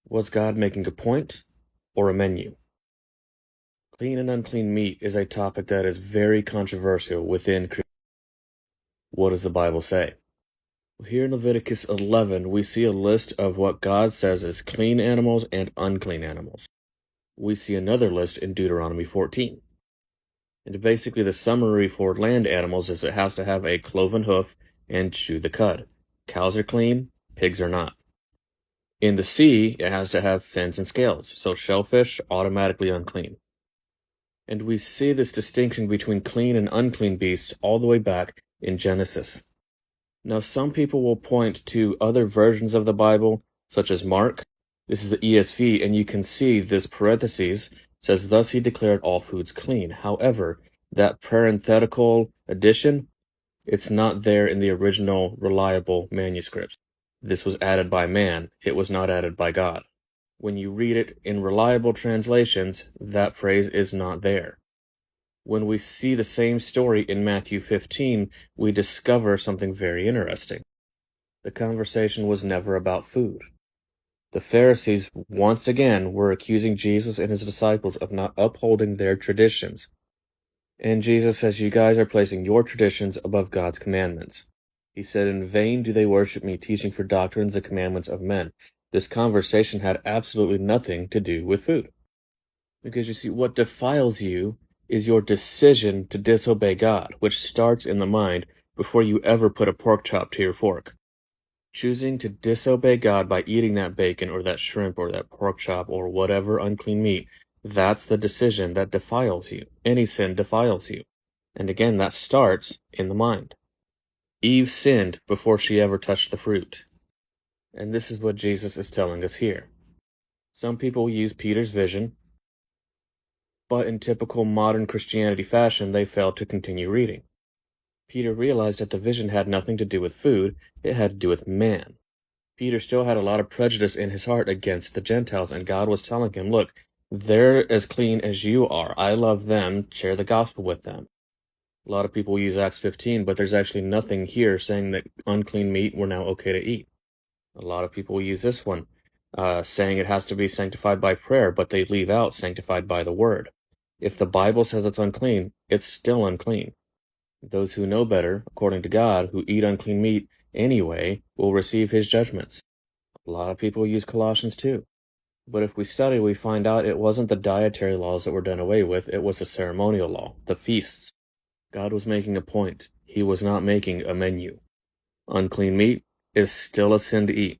Was God making a point or a menu? Clean and unclean meat is a topic that is very controversial within Christianity. What does the Bible say? Well, here in Leviticus 11, we see a list of what God says is clean animals and unclean animals. We see another list in Deuteronomy 14. And basically the summary for land animals is it has to have a cloven hoof and chew the cud. Cows are clean, pigs are not. In the sea, it has to have fins and scales, so shellfish automatically unclean. And we see this distinction between clean and unclean beasts all the way back in Genesis. Now, some people will point to other versions of the Bible, such as Mark. This is the ESV, and you can see this parentheses says, "Thus he declared all foods clean." However, that parenthetical addition, it's not there in the original reliable manuscripts. This was added by man. It was not added by God. When you read it in reliable translations, that phrase is not there. When we see the same story in Matthew 15, we discover something very interesting. The conversation was never about food. The Pharisees, once again, were accusing Jesus and his disciples of not upholding their traditions. And Jesus says, "You guys are placing your traditions above God's commandments." He said, "In vain do they worship me, teaching for doctrines the commandments of men." This conversation had absolutely nothing to do with food. Because you see, what defiles you is your decision to disobey God, which starts in the mind before you ever put a pork chop to your fork. Choosing to disobey God by eating that bacon or that shrimp or that pork chop or whatever unclean meat, that's the decision that defiles you. Any sin defiles you. And again, that starts in the mind. Eve sinned before she ever touched the fruit. And this is what Jesus is telling us here. Some people use Peter's vision, but in typical modern Christianity fashion, they failed to continue reading. Peter realized that the vision had nothing to do with food, it had to do with man. Peter still had a lot of prejudice in his heart against the Gentiles, and God was telling him, look, they're as clean as you are. I love them, share the gospel with them. A lot of people use Acts 15, but there's actually nothing here saying that unclean meat were now okay to eat. A lot of people use this one, saying it has to be sanctified by prayer, but they leave out sanctified by the word. If the Bible says it's unclean, it's still unclean. Those who know better, according to God, who eat unclean meat anyway, will receive his judgments. A lot of people use Colossians 2. But if we study, we find out it wasn't the dietary laws that were done away with, it was the ceremonial law, the feasts. God was making a point. He was not making a menu. Unclean meat is still a sin to eat.